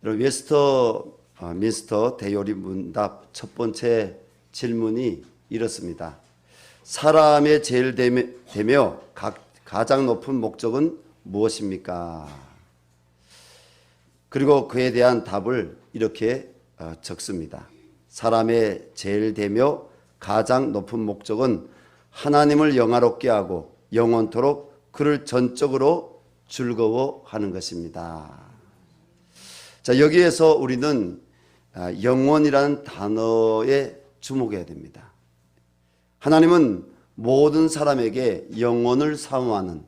웨스터민스터 대요리 문답 첫 번째 질문이 이렇습니다. 사람의 제일 되며 가장 높은 목적은 무엇입니까? 그리고 그에 대한 답을 이렇게 적습니다. 사람의 제일 되며 가장 높은 목적은 하나님을 영화롭게 하고 영원토록 그를 전적으로 즐거워하는 것입니다. 자, 여기에서 우리는 영원이라는 단어에 주목해야 됩니다. 하나님은 모든 사람에게 영원을 사모하는,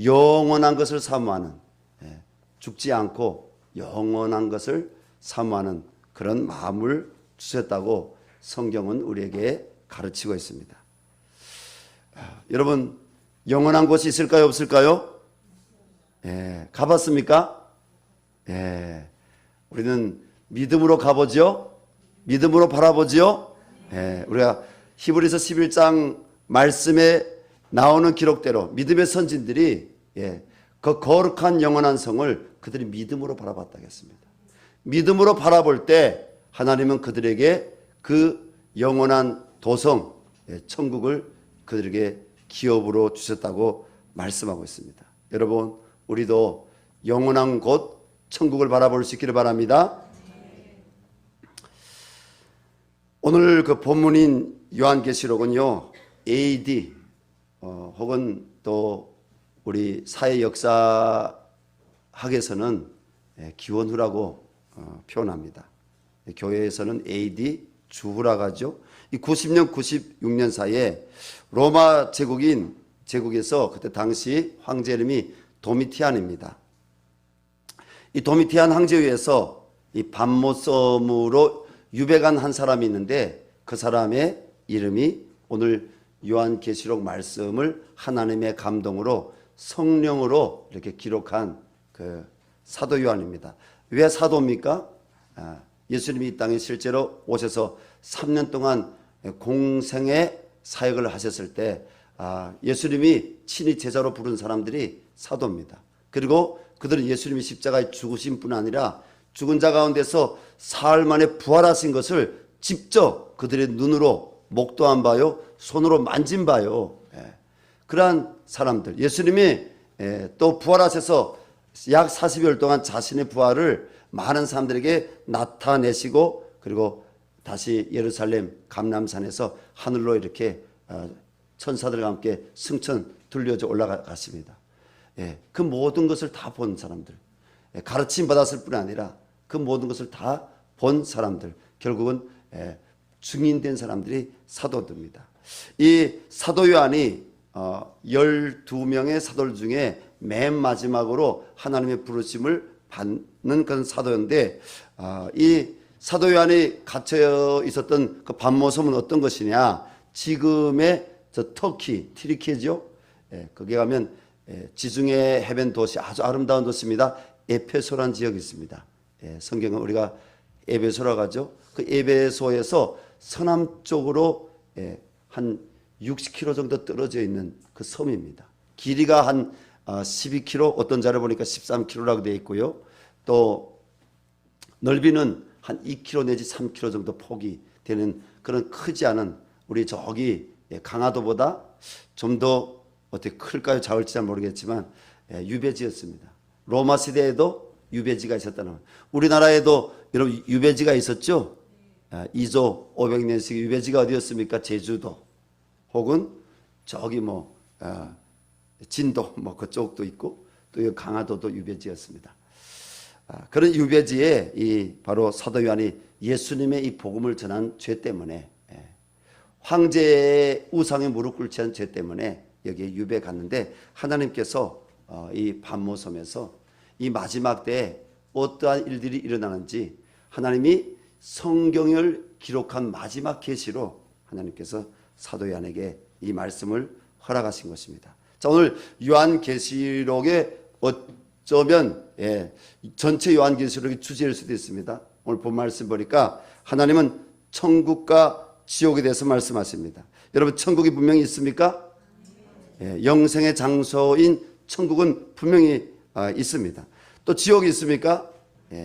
영원한 것을 사모하는, 죽지 않고 영원한 것을 사모하는 그런 마음을 주셨다고 성경은 우리에게 가르치고 있습니다. 여러분, 영원한 곳이 있을까요, 없을까요? 가봤습니까? 우리는 믿음으로 가보죠. 믿음으로 바라보죠. 우리가 히브리서 11장 말씀에 나오는 기록대로 믿음의 선진들이 그 거룩한 영원한 성을 그들이 믿음으로 바라봤다겠습니다. 믿음으로 바라볼 때 하나님은 그들에게 그 영원한 도성, 천국을 그들에게 기업으로 주셨다고 말씀하고 있습니다. 여러분, 우리도 영원한 곳 천국을 바라볼 수 있기를 바랍니다. 오늘 그 본문인 요한계시록은요, AD 혹은 또 우리 사회 역사학에서는 기원후라고 표현합니다. 교회에서는 AD 주후라고 하죠. 이 90년, 96년 사이에 로마 제국에서 그때 당시 황제 이름이 도미티안입니다. 이 도미티안 황제에 의해서 이 밤모섬으로 유배간 한 사람이 있는데 그 사람의 이름이 오늘 요한계시록 말씀을 하나님의 감동으로 성령으로 이렇게 기록한 그 사도 요한입니다. 왜 사도입니까? 예수님이 이 땅에 실제로 오셔서 3년 동안 공생의 사역을 하셨을 때 예수님이 친히 제자로 부른 사람들이 사도입니다. 그리고 그들은 예수님이 십자가에 죽으신 뿐 아니라 죽은 자 가운데서 사흘 만에 부활하신 것을 직접 그들의 눈으로 목도한 바요, 손으로 만진 바요. 그러한 사람들, 예수님이 또 부활하셔서 약 40여일 동안 자신의 부활을 많은 사람들에게 나타내시고 그리고 다시 예루살렘 감람산에서 하늘로 이렇게 천사들과 함께 승천 들려져 올라갔습니다. 그 모든 것을 다 본 사람들, 가르침 받았을 뿐 아니라 그 모든 것을 다 본 사람들, 결국은 증인된 사람들이 사도들입니다. 이 사도 요한이 12명의 사도들 중에 맨 마지막으로 하나님의 부르심을 받는 그런 사도였는데 이 사도 요한이 갇혀 있었던 그 밤모섬은 어떤 것이냐, 지금의 저 터키, 튀르키예죠. 거기 가면 지중해 해변 도시, 아주 아름다운 도시입니다. 에베소라는 지역이 있습니다. 성경은 우리가 에베소라고 하죠. 그 에베소에서 서남쪽으로 한 60km 정도 떨어져 있는 그 섬입니다. 길이가 한 12km, 어떤 자료 보니까 13km라고 되어 있고요. 또 넓이는 한 2km 내지 3km 정도 폭이 되는 그런 크지 않은, 우리 저기 강화도보다 좀 더 어떻게 클까요? 작을지 잘 모르겠지만 유배지였습니다. 로마 시대에도 유배지가 있었다는 것. 우리나라에도 여러분 유배지가 있었죠? 2조 500년씩 유배지가 어디였습니까? 제주도 혹은 저기 진도 그쪽도 있고 또 강화도도 유배지였습니다. 그런 유배지에 이 바로 사도 요한이 예수님의 이 복음을 전한 죄 때문에, 황제의 우상에 무릎 꿇지 않은 죄 때문에 여기에 유배 갔는데, 하나님께서 이 밤모섬에서 이 마지막 때에 어떠한 일들이 일어나는지 하나님이 성경을 기록한 마지막 계시로 하나님께서 사도 요한에게 이 말씀을 허락하신 것입니다. 자, 오늘 요한계시록에 어쩌면 전체 요한계시록의 주제일 수도 있습니다. 오늘 본 말씀 보니까 하나님은 천국과 지옥에 대해서 말씀하십니다. 여러분, 천국이 분명히 있습니까? 영생의 장소인 천국은 분명히 있습니다. 또 지옥이 있습니까?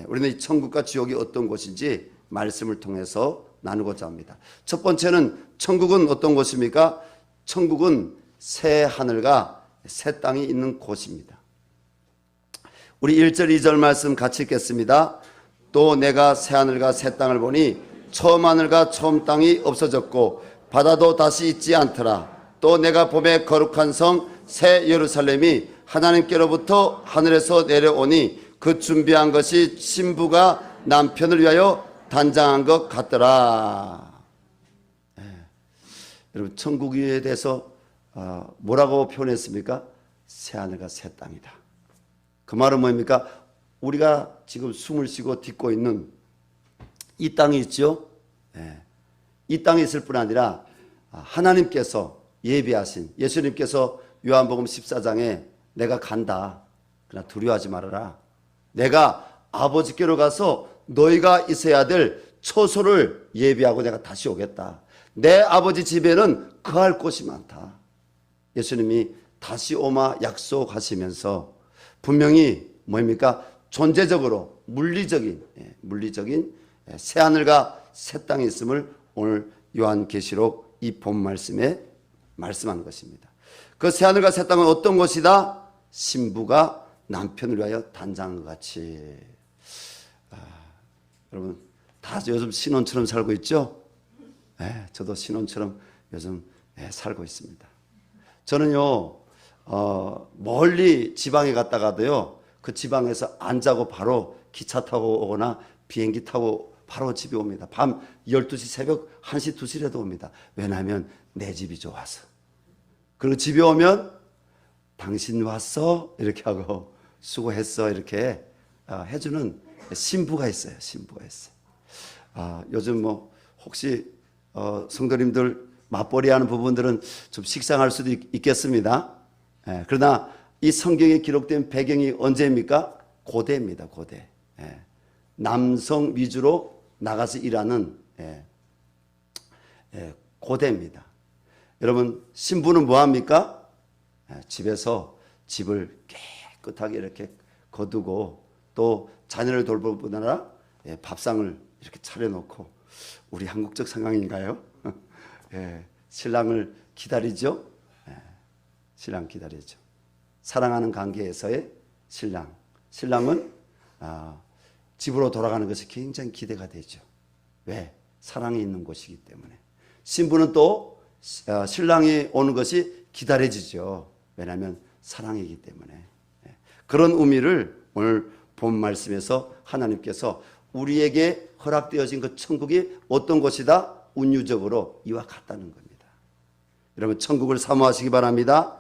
우리는 이 천국과 지옥이 어떤 곳인지 말씀을 통해서 나누고자 합니다. 첫 번째는 천국은 어떤 곳입니까? 천국은 새 하늘과 새 땅이 있는 곳입니다. 우리 1절 2절 말씀 같이 읽겠습니다. 또 내가 새 하늘과 새 땅을 보니 처음 하늘과 처음 땅이 없어졌고 바다도 다시 있지 않더라. 또 내가 봄에 거룩한 성 새 예루살렘이 하나님께로부터 하늘에서 내려오니 그 준비한 것이 신부가 남편을 위하여 단장한 것 같더라. 여러분 천국에 대해서 뭐라고 표현했습니까? 새 하늘과 새 땅이다. 그 말은 뭡니까? 우리가 지금 숨을 쉬고 딛고 있는 이 땅이 있죠. 이 땅에 있을 뿐 아니라 하나님께서 예비하신, 예수님께서 요한복음 14장에 내가 간다, 그러나 두려워하지 말아라, 내가 아버지께로 가서 너희가 있어야 될 처소를 예비하고 내가 다시 오겠다, 내 아버지 집에는 거할 곳이 많다. 예수님이 다시 오마 약속하시면서 분명히 뭡니까? 존재적으로 물리적인 새 하늘과 새 땅이 있음을 오늘 요한계시록 이 본 말씀에 말씀하는 것입니다. 그 새 하늘과 새 땅은 어떤 것이다? 신부가 남편을 위하여 단장한 것 같이. 여러분 다 요즘 신혼처럼 살고 있죠? 저도 신혼처럼 요즘 살고 있습니다. 저는요 멀리 지방에 갔다가도요 그 지방에서 안 자고 바로 기차 타고 오거나 비행기 타고 바로 집에 옵니다. 밤 12시 새벽 1시 2시라도 옵니다. 왜냐하면 내 집이 좋아서. 그리고 집에 오면 당신 왔어? 이렇게 하고 수고했어 이렇게 해주는 신부가 있어요. 신부가 있어요. 요즘 뭐 혹시 성도님들 맞벌이 하는 부분들은 좀 식상할 수도 있겠습니다. 그러나 이 성경에 기록된 배경이 언제입니까? 고대입니다. 고대. 남성 위주로 나가서 일하는 고대입니다. 여러분 신부는 뭐합니까? 집에서 집을 깨끗하게 이렇게 거두고 또 자녀를 돌보느라 밥상을 이렇게 차려놓고, 우리 한국적 상황인가요? 신랑을 기다리죠. 신랑 기다리죠. 사랑하는 관계에서의 신랑은 집으로 돌아가는 것이 굉장히 기대가 되죠. 왜? 사랑이 있는 곳이기 때문에. 신부는 또 신랑이 오는 것이 기다려지죠. 왜냐하면 사랑이기 때문에. 그런 의미를 오늘 본 말씀에서 하나님께서 우리에게 허락되어진 그 천국이 어떤 곳이다? 운유적으로 이와 같다는 겁니다. 여러분 천국을 사모하시기 바랍니다.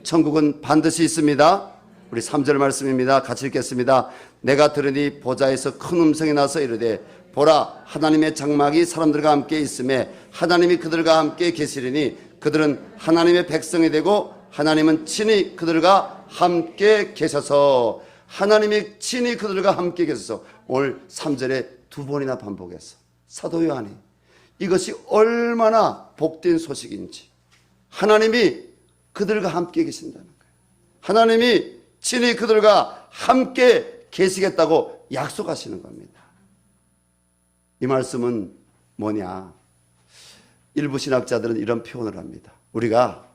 천국은 반드시 있습니다. 우리 3절 말씀입니다. 같이 읽겠습니다. 내가 들으니 보좌에서 큰 음성이 나서 이르되 보라, 하나님의 장막이 사람들과 함께 있음에 하나님이 그들과 함께 계시리니 그들은 하나님의 백성이 되고 하나님은 친히 그들과 함께 계셔서. 하나님이 친히 그들과 함께 계셔서. 오늘 3절에 두 번이나 반복해서 사도 요한이 이것이 얼마나 복된 소식인지, 하나님이 그들과 함께 계신다는 거예요. 하나님이 친히 그들과 함께 계시겠다고 약속하시는 겁니다. 이 말씀은 뭐냐? 일부 신학자들은 이런 표현을 합니다. 우리가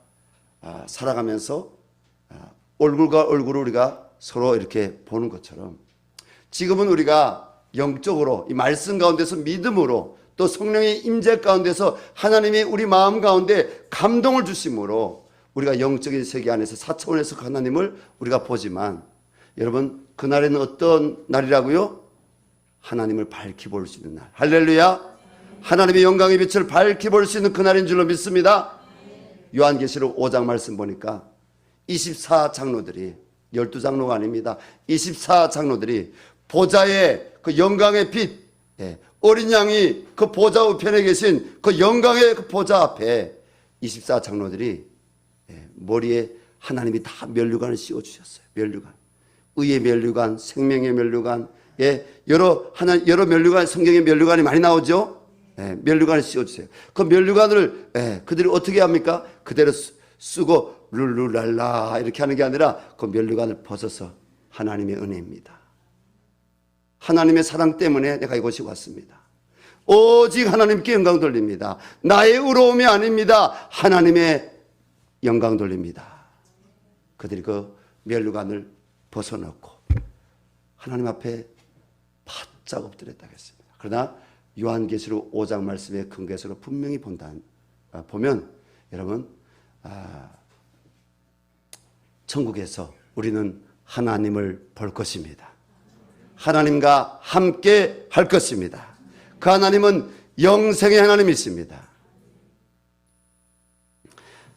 살아가면서 얼굴과 얼굴을 우리가 서로 이렇게 보는 것처럼 지금은 우리가 영적으로 이 말씀 가운데서 믿음으로 또 성령의 임재 가운데서 하나님이 우리 마음 가운데 감동을 주심으로 우리가 영적인 세계 안에서 4차원에서 하나님을 우리가 보지만, 여러분 그날에는 어떤 날이라고요? 하나님을 밝히 볼 수 있는 날. 할렐루야. 하나님의 영광의 빛을 밝히 볼 수 있는 그날인 줄로 믿습니다. 요한계시록 5장 말씀 보니까 24장로들이 12장로가 아닙니다. 24장로들이 보좌의 그 영광의 빛, 어린 양이 그 보좌 우편에 계신 그 영광의 그 보좌 앞에 24장로들이 머리에 하나님이 다 면류관을 씌워주셨어요. 면류관. 의의 면류관, 생명의 면류관, 여러 면류관, 성경의 면류관이 많이 나오죠. 면류관을 씌워주세요. 그 면류관을 그들이 어떻게 합니까? 그대로 쓰고 룰루랄라 이렇게 하는 게 아니라 그 면류관을 벗어서 하나님의 은혜입니다. 하나님의 사랑 때문에 내가 이곳에 왔습니다. 오직 하나님께 영광 돌립니다. 나의 의로움이 아닙니다. 하나님의 영광 돌립니다. 그들이 그 면류관을 벗어놓고 하나님 앞에 바짝 엎드렸다고 했습니다. 그러나 요한계시록 5장 말씀의 근거에서 분명히 보면 여러분, 천국에서 우리는 하나님을 볼 것입니다. 하나님과 함께 할 것입니다. 그 하나님은 영생의 하나님이십니다.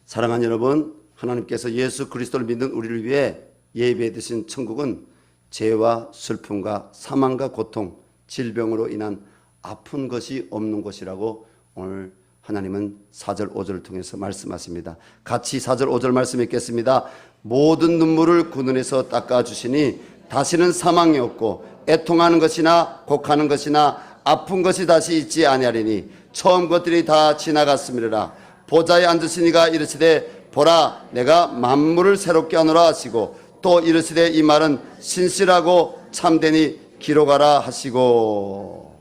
사랑하는 여러분, 하나님께서 예수 그리스도를 믿는 우리를 위해 예비해 두신 천국은 죄와 슬픔과 사망과 고통, 질병으로 인한 아픈 것이 없는 곳이라고 오늘 하나님은 4절 5절을 통해서 말씀하십니다. 같이 4절 5절 말씀 읽겠습니다. 모든 눈물을 그 눈에서 닦아주시니 다시는 사망이 없고 애통하는 것이나 곡하는 것이나 아픈 것이 다시 있지 아니하리니 처음 것들이 다 지나갔음이라. 보좌에 앉으시니가 이르시되 보라 내가 만물을 새롭게 하노라 하시고 또 이르시되 이 말은 신실하고 참되니 기록하라 하시고.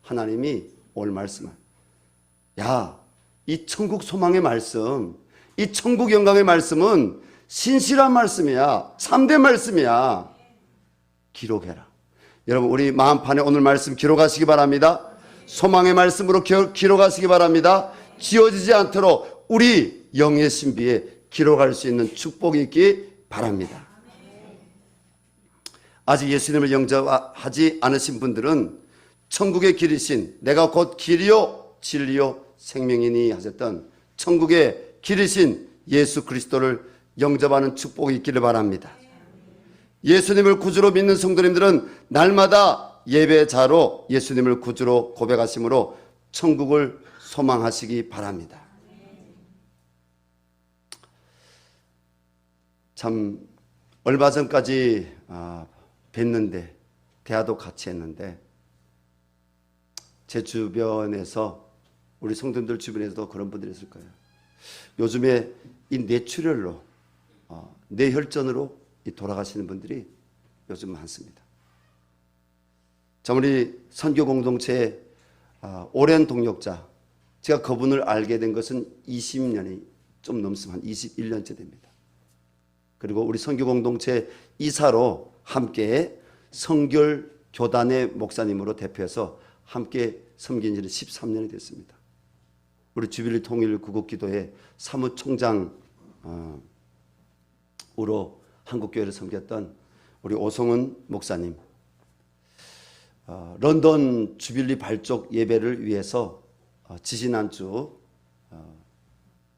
하나님이 오늘 말씀을 이 천국 소망의 말씀, 이 천국 영광의 말씀은 신실한 말씀이야. 참된 말씀이야. 기록해라. 여러분, 우리 마음판에 오늘 말씀 기록하시기 바랍니다. 소망의 말씀으로 기록하시기 바랍니다. 지워지지 않도록 우리 영의 신비에 기록할 수 있는 축복이 있기 바랍니다. 아직 예수님을 영접하지 않으신 분들은 천국의 길이신 내가 곧 길이요 진리요 생명이니 하셨던 천국의 길이신 예수 그리스도를 영접하는 축복이 있기를 바랍니다. 예수님을 구주로 믿는 성도님들은 날마다 예배자로 예수님을 구주로 고백하심으로 천국을 소망하시기 바랍니다. 참 얼마 전까지 뵀는데 대화도 같이 했는데 제 주변에서 우리 성도님들 주변에서도 그런 분들이 있을 거예요. 요즘에 이 뇌출혈로 뇌혈전으로 돌아가시는 분들이 요즘 많습니다. 우리 선교 공동체의 오랜 동역자, 제가 그분을 알게 된 것은 20년이 좀 넘습니다. 한 21년째 됩니다. 그리고 우리 선교 공동체 이사로 함께 성결 교단의 목사님으로 대표해서 함께 섬긴 지는 13년이 됐습니다. 우리 주빌리 통일 구국기도회 사무총장으로 한국교회를 섬겼던 우리 오성은 목사님, 런던 주빌리 발족 예배를 위해서 지지난주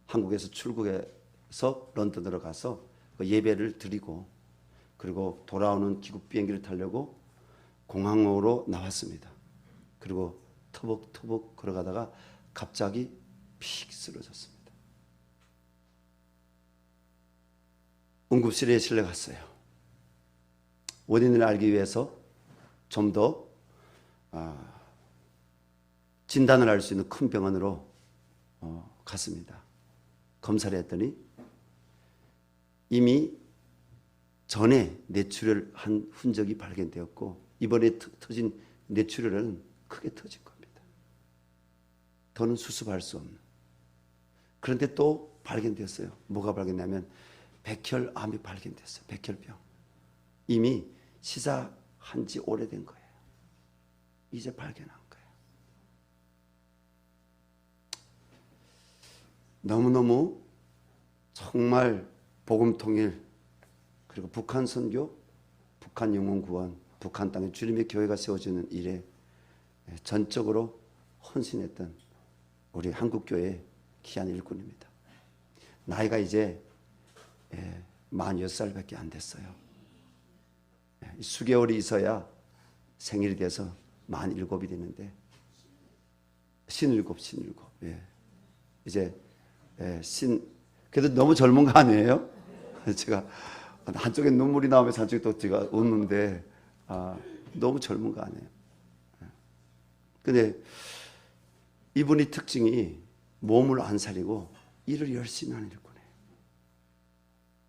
한국에서 출국해서 런던으로 가서 그 예배를 드리고 그리고 돌아오는 귀국 비행기를 타려고 공항으로 나왔습니다. 그리고 터벅터벅 걸어가다가 갑자기 픽 쓰러졌습니다. 응급실에 실려갔어요. 원인을 알기 위해서 좀 더 진단을 할 수 있는 큰 병원으로 갔습니다. 검사를 했더니 이미 전에 뇌출혈을 한 흔적이 발견되었고 이번에 터진 뇌출혈은 크게 터진 겁니다. 더는 수습할 수 없는. 그런데 또 발견됐어요. 뭐가 발견되냐면 백혈암이 발견됐어요. 백혈병. 이미 시작한 지 오래된 거예요. 이제 발견한 거예요. 너무너무 정말 복음통일 그리고 북한 선교, 북한 영혼 구원, 북한 땅에 주님의 교회가 세워지는 일에 전적으로 헌신했던 우리 한국교회의 귀한 일꾼입니다. 나이가 이제 46살밖에 안 됐어요. 수개월이 있어야 생일이 돼서 47이 됐는데 57. 이제 그래도 너무 젊은 거 아니에요? 제가 한쪽에 눈물이 나오면서 한쪽에 또 제가 웃는데 너무 젊은 거 아니에요? 근데 이분이 특징이 몸을 안 사리고 일을 열심히 하는 일꾼이에요.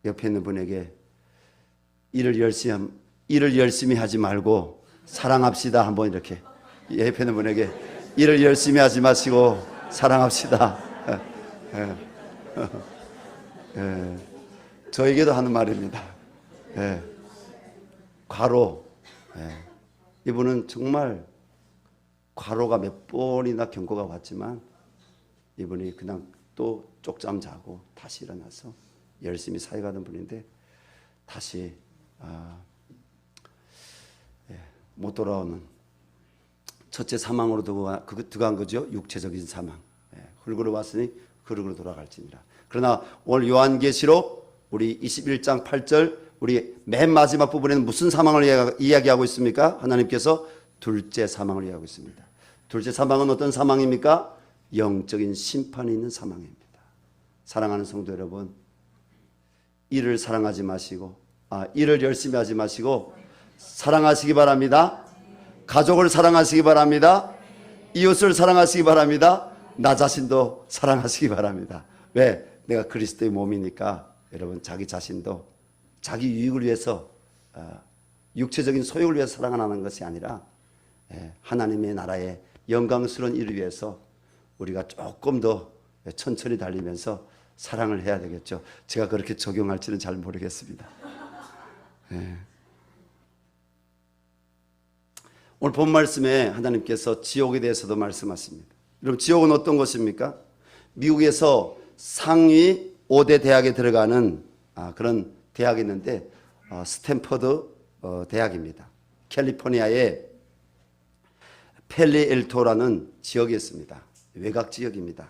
옆에 있는 분에게 일을 열심히 하지 말고 사랑합시다. 한번 이렇게 옆에 있는 분에게 일을 열심히 하지 마시고 사랑합시다. 저에게도 하는 말입니다. 과로. 이분은 정말 과로가 몇 번이나 경고가 왔지만 이분이 그냥 또 쪽잠 자고 다시 일어나서 열심히 사역하던 분인데 다시 못 돌아오는 첫째 사망으로 들어간 거죠. 육체적인 사망. 흙으로 왔으니 흙으로 돌아갈지니라. 그러나 오늘 요한계시록 우리 21장 8절 우리 맨 마지막 부분에는 무슨 사망을 이야기하고 있습니까? 하나님께서 둘째 사망을 이야기하고 있습니다. 둘째 사망은 어떤 사망입니까? 영적인 심판이 있는 사망입니다. 사랑하는 성도 여러분, 일을 사랑하지 마시고 일을 열심히 하지 마시고 사랑하시기 바랍니다. 가족을 사랑하시기 바랍니다. 이웃을 사랑하시기 바랍니다. 나 자신도 사랑하시기 바랍니다. 왜? 내가 그리스도의 몸이니까 여러분 자기 자신도 자기 유익을 위해서 육체적인 소욕을 위해서 사랑하는 것이 아니라 하나님의 나라의 영광스러운 일을 위해서 우리가 조금 더 천천히 달리면서 사랑을 해야 되겠죠. 제가 그렇게 적용할지는 잘 모르겠습니다. 오늘 본 말씀에 하나님께서 지옥에 대해서도 말씀하십니다. 여러분 지옥은 어떤 곳입니까? 미국에서 상위 5대 대학에 들어가는 그런 대학이 있는데 스탠퍼드 대학입니다. 캘리포니아의 펠리엘토라는 지역이 있습니다. 외곽 지역입니다.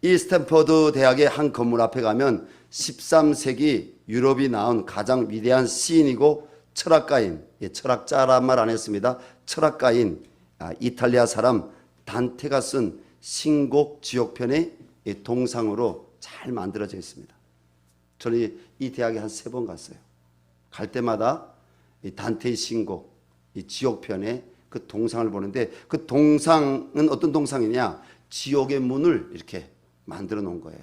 이 스탠퍼드 대학의 한 건물 앞에 가면 13세기 유럽이 낳은 가장 위대한 시인이고 철학가인, 철학자란 말 안 했습니다. 철학가인 이탈리아 사람 단테가 쓴 신곡 지옥편의 동상으로 잘 만들어져 있습니다. 저는 이 대학에 한 3번 갔어요. 갈 때마다 이 단테의 신곡, 이 지옥편의 그 동상을 보는데 그 동상은 어떤 동상이냐? 지옥의 문을 이렇게 만들어 놓은 거예요.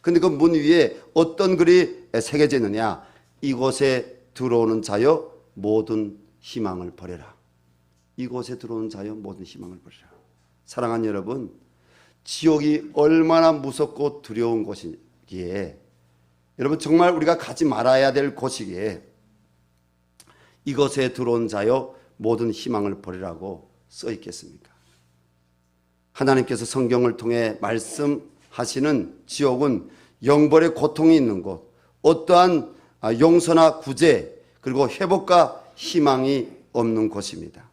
근데 그 문 위에 어떤 글이 새겨져 있느냐? 이곳에 들어오는 자여 모든 희망을 버려라. 이곳에 들어오는 자여 모든 희망을 버려라. 사랑하는 여러분, 지옥이 얼마나 무섭고 두려운 곳이기에 여러분 정말 우리가 가지 말아야 될 곳이기에 이곳에 들어온 자여 모든 희망을 버리라고 써 있겠습니까? 하나님께서 성경을 통해 말씀하시는 지옥은 영벌의 고통이 있는 곳, 어떠한 용서나 구제 그리고 회복과 희망이 없는 곳입니다.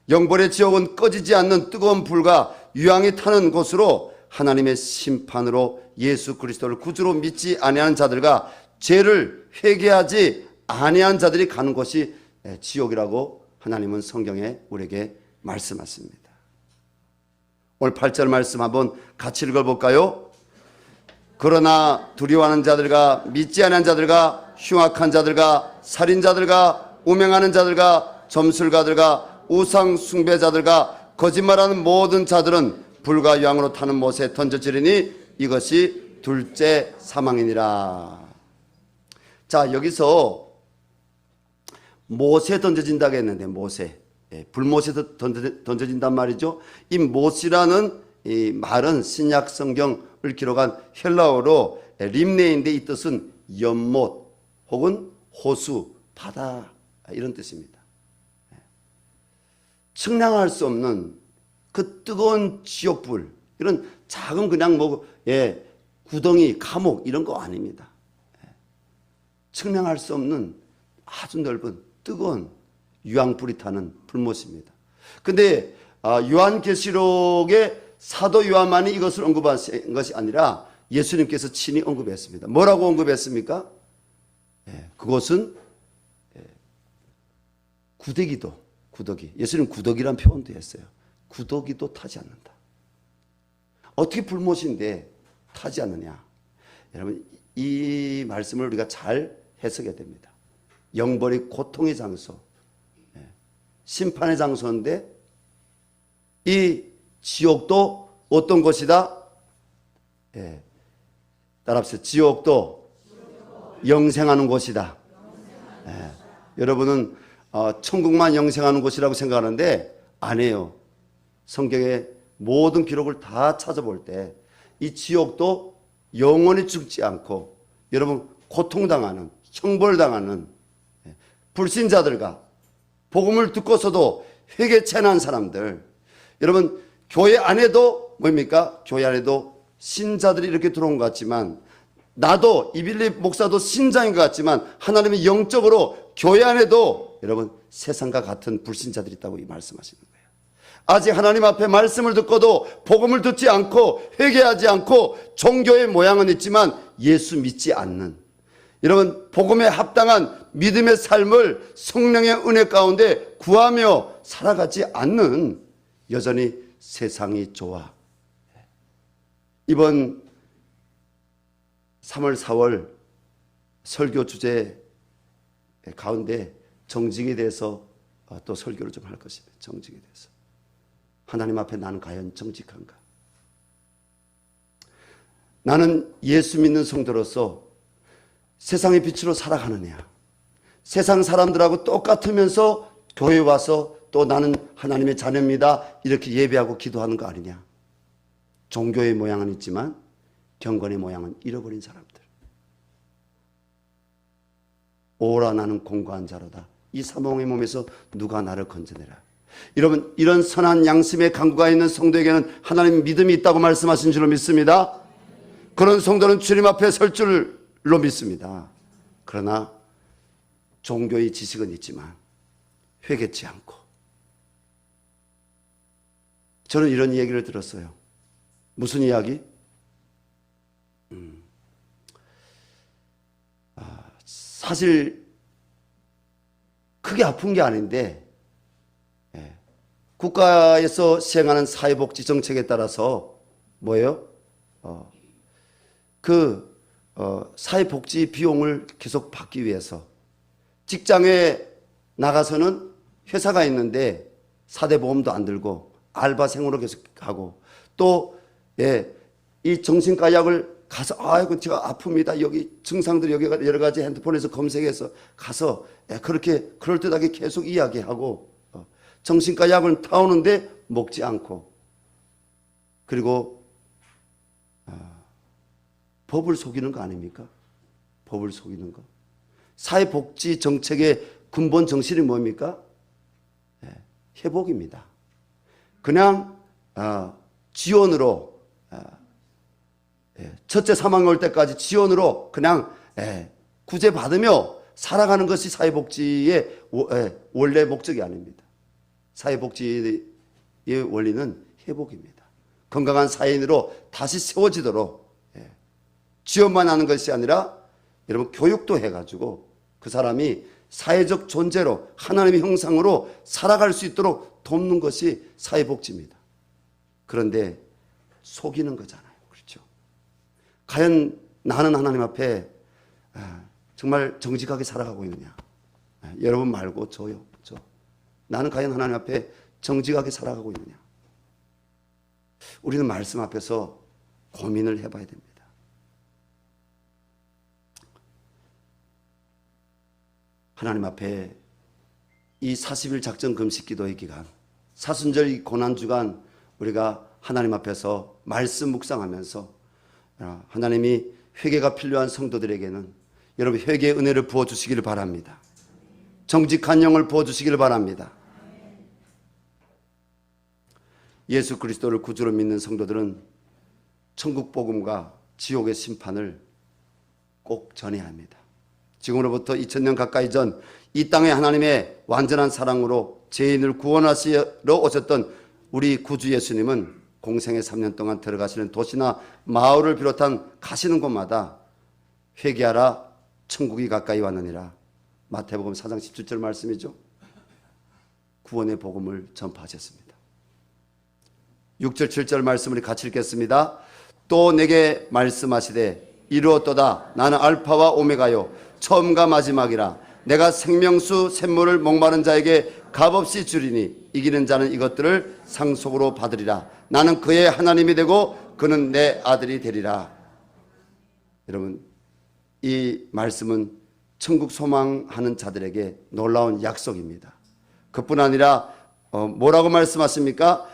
영벌의 지옥은 꺼지지 않는 뜨거운 불과 유황이 타는 곳으로 하나님의 심판으로 예수 그리스도를 구주로 믿지 아니하는 자들과 죄를 회개하지 아니한 자들이 가는 곳이 지옥이라고 하나님은 성경에 우리에게 말씀하십니다. 오늘 8절 말씀 한번 같이 읽어볼까요? 그러나 두려워하는 자들과 믿지 않은 자들과 흉악한 자들과 살인자들과 우명하는 자들과 점술가들과 우상 숭배자들과 거짓말하는 모든 자들은 불과 유황으로 타는 못에 던져지리니 이것이 둘째 사망이니라. 자, 여기서 못에 던져진다고 했는데 못에 불못에 던져진단 말이죠. 이 못이라는 이 말은 신약 성경을 기록한 헬라어로 림네인데 이 뜻은 연못 혹은 호수, 바다 이런 뜻입니다. 측량할 수 없는 그 뜨거운 지옥불, 이런 작은 그냥 구덩이, 감옥 이런 거 아닙니다. 측량할 수 없는 아주 넓은 뜨거운 유황불이 타는 불못입니다. 근데 요한계시록의 사도 요한만이 이것을 언급한 것이 아니라 예수님께서 친히 언급했습니다. 뭐라고 언급했습니까? 그것은 구더기도, 구더기. 예수님 구더기란 표현도 했어요. 구더기도 타지 않는다. 어떻게 불못인데 타지 않느냐? 여러분 이 말씀을 우리가 잘 해석해야 됩니다. 영벌이 고통의 장소, 심판의 장소인데 이 지옥도 어떤 곳이다? 따라합시다. 지옥도 영생하는 곳이다. 여러분은 천국만 영생하는 곳이라고 생각하는데 아니에요. 성경의 모든 기록을 다 찾아볼 때 이 지옥도 영원히 죽지 않고 여러분 고통당하는, 형벌당하는 불신자들과 복음을 듣고서도 회개 채난 사람들, 여러분 교회 안에도 뭡니까? 교회 안에도 신자들이 이렇게 들어온 것 같지만, 나도 이빌립 목사도 신자인 것 같지만 하나님이 영적으로 교회 안에도 여러분 세상과 같은 불신자들이 있다고 말씀하시는 거예요. 아직 하나님 앞에 말씀을 듣고도 복음을 듣지 않고 회개하지 않고 종교의 모양은 있지만 예수 믿지 않는, 여러분 복음에 합당한 믿음의 삶을 성령의 은혜 가운데 구하며 살아가지 않는, 여전히 세상이 좋아. 이번 3월 4월 설교 주제 가운데 정직에 대해서 또 설교를 좀 할 것입니다. 정직에 대해서. 하나님 앞에 나는 과연 정직한가? 나는 예수 믿는 성도로서 세상의 빛으로 살아가느냐? 세상 사람들하고 똑같으면서 교회 와서 또 나는 하나님의 자녀입니다 이렇게 예배하고 기도하는 거 아니냐? 종교의 모양은 있지만 경건의 모양은 잃어버린 사람들. 오라 나는 공고한 자로다. 이 사망의 몸에서 누가 나를 건져내라. 여러분 이런 선한 양심의 강구가 있는 성도에게는 하나님 믿음이 있다고 말씀하신 줄로 믿습니다. 그런 성도는 주님 앞에 설 줄로 믿습니다. 그러나 종교의 지식은 있지만 회개치 않고, 저는 이런 얘기를 들었어요. 무슨 이야기? 사실 크게 아픈 게 아닌데 국가에서 시행하는 사회복지 정책에 따라서 뭐예요? 사회복지 비용을 계속 받기 위해서 직장에 나가서는 회사가 있는데 4대 보험도 안 들고 알바생으로 계속 하고, 또 이 정신과 약을 가서 아이고 제가 아픕니다. 여기 증상들이 여기 여러 가지 핸드폰에서 검색해서 가서 그렇게 그럴듯하게 계속 이야기하고 정신과 약을 타오는데 먹지 않고, 그리고 법을 속이는 거 아닙니까? 법을 속이는 거. 사회복지 정책의 근본 정신이 뭡니까? 회복입니다. 그냥 지원으로 첫째 사망 올 때까지 지원으로 그냥 구제받으며 살아가는 것이 사회복지의 원래 목적이 아닙니다. 사회복지의 원리는 회복입니다. 건강한 사회인으로 다시 세워지도록 지원만 하는 것이 아니라 여러분 교육도 해가지고 그 사람이 사회적 존재로 하나님의 형상으로 살아갈 수 있도록 돕는 것이 사회복지입니다. 그런데 속이는 거잖아요. 그렇죠? 과연 나는 하나님 앞에 정말 정직하게 살아가고 있느냐? 여러분 말고 저요. 나는 과연 하나님 앞에 정직하게 살아가고 있느냐? 우리는 말씀 앞에서 고민을 해봐야 됩니다. 하나님 앞에 이 40일 작전 금식 기도의 기간, 사순절 이 고난주간 우리가 하나님 앞에서 말씀 묵상하면서 하나님이 회개가 필요한 성도들에게는 여러분 회개의 은혜를 부어주시기를 바랍니다. 정직한 영을 부어주시기를 바랍니다. 예수 그리스도를 구주로 믿는 성도들은 천국 복음과 지옥의 심판을 꼭 전해야 합니다. 지금으로부터 2000년 가까이 전 이 땅에 하나님의 완전한 사랑으로 죄인을 구원하시러 오셨던 우리 구주 예수님은 공생의 3년 동안 들어가시는 도시나 마을을 비롯한 가시는 곳마다 회개하라 천국이 가까이 왔느니라. 마태복음 4장 17절 말씀이죠. 구원의 복음을 전파하셨습니다. 6절 7절 말씀을 같이 읽겠습니다. 또 내게 말씀하시되 이루었도다. 나는 알파와 오메가요 처음과 마지막이라. 내가 생명수 샘물을 목마른 자에게 값없이 주리니 이기는 자는 이것들을 상속으로 받으리라. 나는 그의 하나님이 되고 그는 내 아들이 되리라. 여러분 이 말씀은 천국 소망하는 자들에게 놀라운 약속입니다. 그뿐 아니라 뭐라고 말씀하십니까?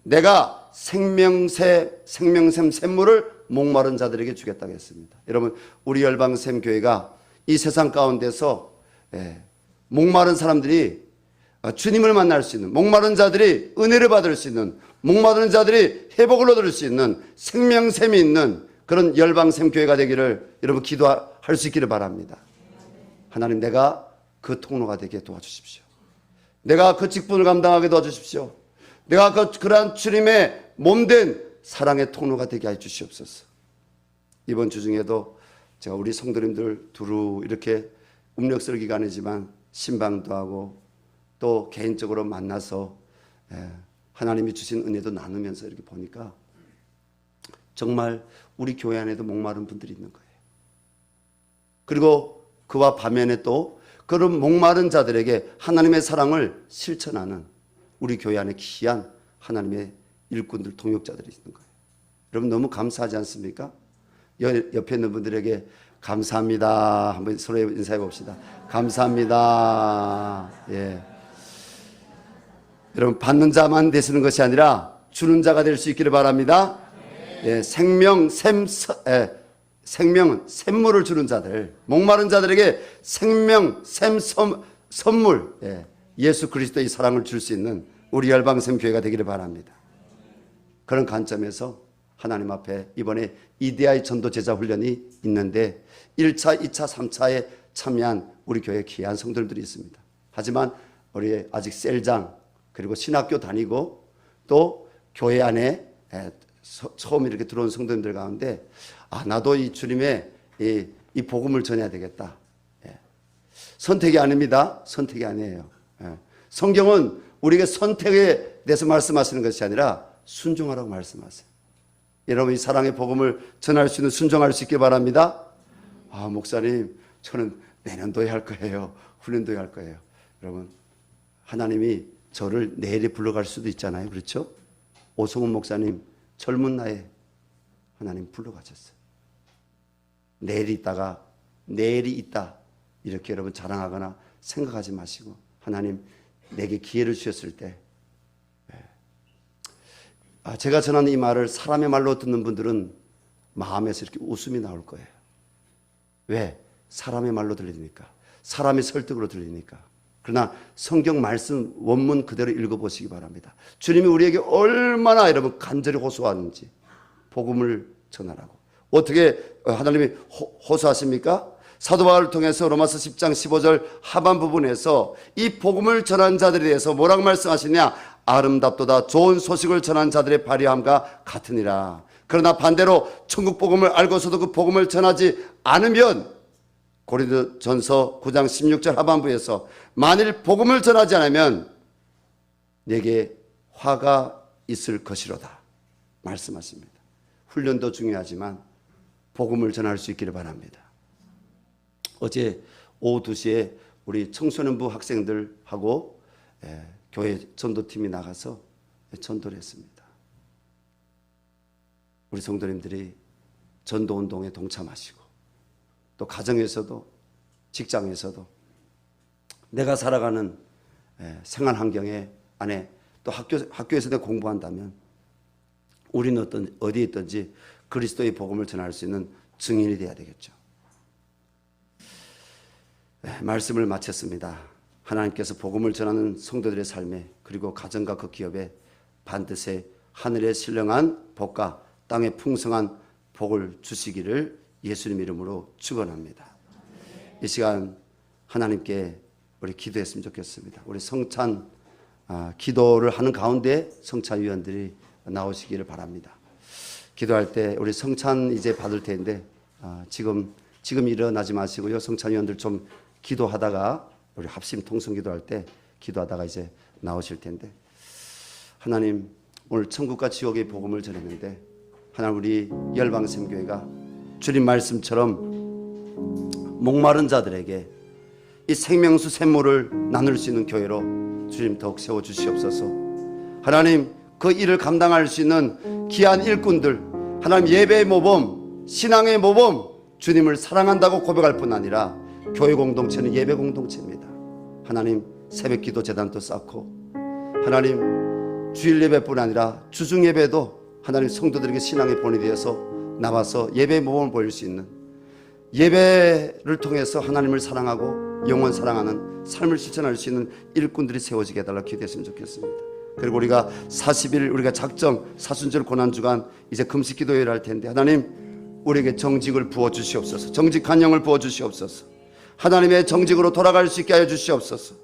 내가 생명샘 샘물을 목마른 자들에게 주겠다고 했습니다. 여러분, 우리 열방샘 교회가 이 세상 가운데서 목마른 사람들이 주님을 만날 수 있는, 목마른 자들이 은혜를 받을 수 있는, 목마른 자들이 회복을 얻을 수 있는 생명샘이 있는 그런 열방샘 교회가 되기를 여러분 기도할 수 있기를 바랍니다. 하나님, 내가 그 통로가 되게 도와주십시오. 내가 그 직분을 감당하게 도와주십시오. 내가 그러한 주님의 몸된 사랑의 통로가 되게 해 주시옵소서. 이번 주 중에도 제가 우리 성도님들 두루 이렇게 음력설 기간이지만 신방도 하고 또 개인적으로 만나서 하나님이 주신 은혜도 나누면서 이렇게 보니까 정말 우리 교회 안에도 목마른 분들이 있는 거예요. 그리고 그와 반면에 또 그런 목마른 자들에게 하나님의 사랑을 실천하는 우리 교회 안에 귀한 하나님의 일꾼들, 동역자들이 있는 거예요. 여러분, 너무 감사하지 않습니까? 옆에 있는 분들에게 감사합니다. 한번 서로 인사해 봅시다. 감사합니다. 예. 여러분, 받는 자만 되시는 것이 아니라 주는 자가 될 수 있기를 바랍니다. 예, 생명은 샘물을 주는 자들, 목마른 자들에게 선물, 예수 그리스도의 사랑을 줄 수 있는 우리 열방샘 교회가 되기를 바랍니다. 그런 관점에서 하나님 앞에 이번에 이데아의 전도 제자 훈련이 있는데 1차, 2차, 3차에 참여한 우리 교회 귀한 성도들이 있습니다. 하지만 우리 아직 셀장 그리고 신학교 다니고 또 교회 안에 처음 이렇게 들어온 성도님들 가운데 나도 이 주님의 이 복음을 전해야 되겠다. 선택이 아닙니다. 선택이 아니에요. 성경은 우리에게 선택에 대해서 말씀하시는 것이 아니라 순종하라고 말씀하세요. 여러분, 이 사랑의 복음을 전할 수 있는 순종할 수 있길 바랍니다. 목사님, 저는 내년도에 할 거예요. 후년도에 할 거예요. 여러분, 하나님이 저를 내일에 불러갈 수도 있잖아요. 그렇죠? 오성훈 목사님 젊은 나이에 하나님 불러가셨어요. 내일이 있다 이렇게 여러분 자랑하거나 생각하지 마시고 하나님 내게 기회를 주셨을 때 제가 전하는 이 말을 사람의 말로 듣는 분들은 마음에서 이렇게 웃음이 나올 거예요. 왜? 사람의 말로 들리니까, 사람의 설득으로 들리니까. 그러나 성경 말씀 원문 그대로 읽어보시기 바랍니다. 주님이 우리에게 얼마나 여러분 간절히 호소하는지 복음을 전하라고. 어떻게 하나님이 호소하십니까? 사도 바울을 통해서 로마서 10장 15절 하반 부분에서 이 복음을 전한 자들에 대해서 뭐라고 말씀하시냐? 아름답도다 좋은 소식을 전한 자들의 발휘함과 같으니라. 그러나 반대로 천국 복음을 알고서도 그 복음을 전하지 않으면 고린도전서 9장 16절 하반부에서 만일 복음을 전하지 않으면 내게 화가 있을 것이로다 말씀하십니다. 훈련도 중요하지만 복음을 전할 수 있기를 바랍니다. 어제 오후 2시에 우리 청소년부 학생들하고 교회 전도팀이 나가서 전도를 했습니다. 우리 성도님들이 전도운동에 동참하시고 또 가정에서도 직장에서도 내가 살아가는 생활 환경에 안에 또 학교에서 내가 공부한다면 우리는 어디에 있든지 그리스도의 복음을 전할 수 있는 증인이 되어야 되겠죠. 말씀을 마쳤습니다. 하나님께서 복음을 전하는 성도들의 삶에 그리고 가정과 그 기업에 반드시 하늘의 신령한 복과 땅의 풍성한 복을 주시기를 예수님 이름으로 축원합니다. 이 시간 하나님께 우리 기도했으면 좋겠습니다. 우리 성찬 기도를 하는 가운데 성찬위원들이 나오시기를 바랍니다. 기도할 때 우리 성찬 이제 받을 텐데 지금 일어나지 마시고요. 성찬위원들 좀 기도하다가 우리 합심 통성 기도할 때 기도하다가 이제 나오실 텐데 하나님 오늘 천국과 지옥의 복음을 전했는데 하나님 우리 열방샘교회가 주님 말씀처럼 목마른 자들에게 이 생명수 샘물을 나눌 수 있는 교회로 주님 더욱 세워주시옵소서. 하나님 그 일을 감당할 수 있는 귀한 일꾼들 하나님 예배의 모범 신앙의 모범 주님을 사랑한다고 고백할 뿐 아니라 교회 공동체는 예배 공동체입니다. 하나님, 새벽 기도 재단도 쌓고, 하나님, 주일 예배뿐 아니라 주중 예배도 하나님 성도들에게 신앙의 본이 되어서 나와서 예배 모험을 보일 수 있는, 예배를 통해서 하나님을 사랑하고 영원 사랑하는 삶을 실천할 수 있는 일꾼들이 세워지게 해달라 기도했으면 좋겠습니다. 그리고 우리가 40일 우리가 작정 사순절 고난주간 이제 금식 기도회를 할 텐데, 하나님 우리에게 정직을 부어주시옵소서. 정직한 영을 부어주시옵소서. 하나님의 정직으로 돌아갈 수 있게 하여 주시옵소서.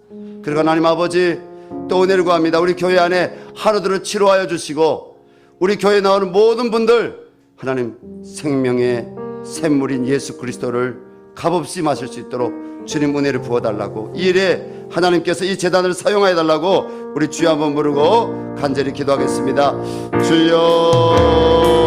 그리고 하나님 아버지, 또 은혜를 구합니다. 우리 교회 안에 하루들을 치료하여 주시고, 우리 교회에 나오는 모든 분들 하나님 생명의 샘물인 예수 그리스도를 값없이 마실 수 있도록 주님 은혜를 부어달라고, 이 일에 하나님께서 이 재단을 사용하여 달라고 우리 주여 한번 부르고 간절히 기도하겠습니다. 주여